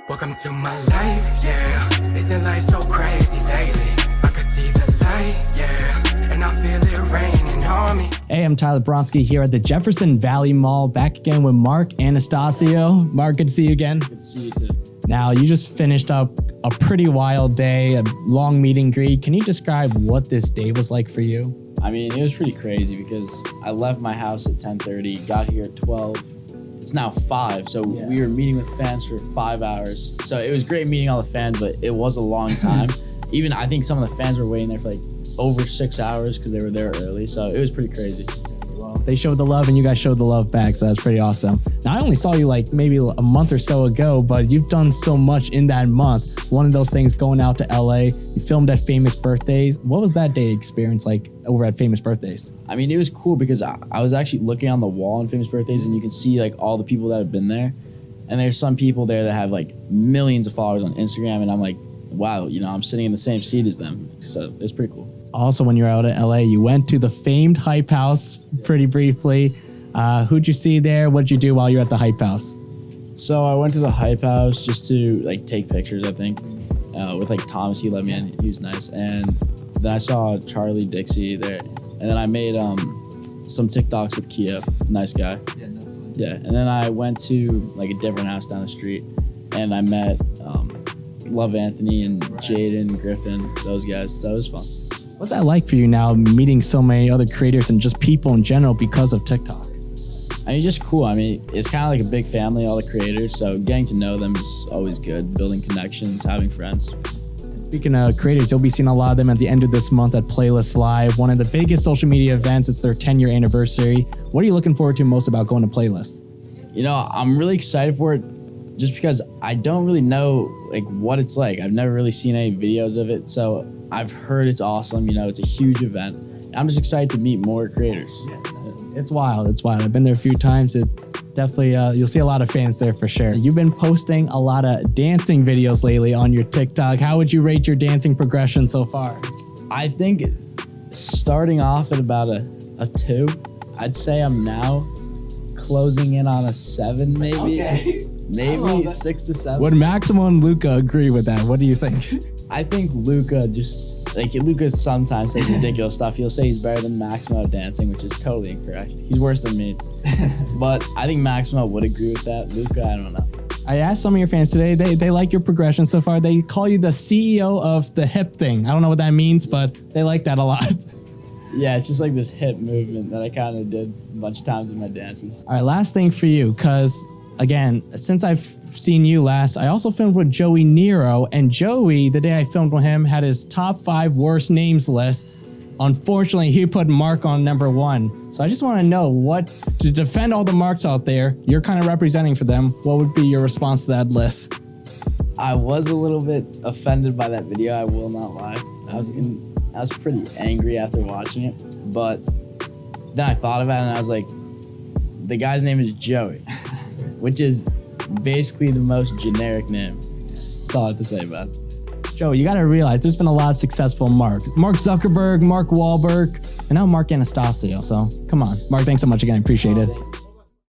Welcome to my life, yeah. Isn't life so crazy lately? I can see the light, yeah, and I feel it raining on me. Hey, I'm Tyler Boronski here at the Jefferson Valley Mall, back again with Mark Anastasio. Mark, good to see you again. Good to see you too. Now, you just finished up a pretty wild day, a long meet and greet. Can you describe what this day was like for you? I mean, it was pretty crazy because I left my house at 10:30, got here at 12. It's now 5, so we were meeting with fans for 5 hours. So it was great meeting all the fans, but it was a long time. Even I think some of the fans were waiting there for like over 6 hours because they were there early. So it was pretty crazy. Well, they showed the love and you guys showed the love back, so that's pretty awesome. Now, I only saw you like maybe a month or so ago, but you've done so much in that month. One of those things, going out to LA, you filmed at Famous Birthdays. What was that day experience like over at Famous Birthdays? I mean, it was cool because I was actually looking on the wall in Famous Birthdays and you can see like all the people that have been there. And there's some people there that have like millions of followers on Instagram. And I'm like, wow, you know, I'm sitting in the same seat as them. So it's pretty cool. Also, when you were out at LA, you went to the famed Hype House pretty briefly. Who'd you see there? What'd you do while you were at the Hype House? So I went to the Hype House just to like take pictures, I think, with like Thomas. He let me in. He was nice. And then I saw Charlie Dixie there. And then I made some TikToks with Kia. Nice guy. Yeah. And then I went to like a different house down the street and I met Love Anthony and Jaden Griffin, those guys. So it was fun. What's that like for you now, meeting so many other creators and just people in general because of TikTok? I mean, just cool. I mean, it's kind of like a big family, all the creators. So getting to know them is always good. Building connections, having friends. Speaking of creators, you'll be seeing a lot of them at the end of this month at Playlist Live, one of the biggest social media events. It's their 10-year anniversary. What are you looking forward to most about going to Playlist? You know, I'm really excited for it just because I don't really know like what it's like. I've never really seen any videos of it. So I've heard it's awesome. You know, it's a huge event. I'm just excited to meet more creators. It's wild. It's wild. I've been there a few times. It's definitely, you'll see a lot of fans there for sure. You've been posting a lot of dancing videos lately on your TikTok. How would you rate your dancing progression so far? I think starting off at about a 2, I'd say I'm now closing in on a 7, maybe. Okay. Maybe 6 to 7. Would Maximo and Luka agree with that? What do you think? I think Luka Luka sometimes says ridiculous stuff. He'll say he's better than Maximo at dancing, which is totally incorrect. He's worse than me. But I think Maximo would agree with that. Luka, I don't know. I asked some of your fans today, they like your progression so far. They call you the CEO of the hip thing. I don't know what that means, but they like that a lot. Yeah, it's just like this hip movement that I kind of did a bunch of times in my dances. All right, last thing for you, because again, since I've seen you last, I also filmed with Joey Nero, and Joey, the day I filmed with him, had his top 5 worst names list. Unfortunately, he put Mark on number 1. So I just want to know, what, to defend all the Marks out there, you're kind of representing for them, what would be your response to that list? I was a little bit offended by that video, I will not lie. I was pretty angry after watching it, but then I thought about it and I was like, the guy's name is Joey, which is basically the most generic name. That's all I have to say about it. Joe, you got to realize there's been a lot of successful Marks. Mark Zuckerberg, Mark Wahlberg, and now Mark Anastasio. So come on. Mark, thanks so much again. Appreciate it.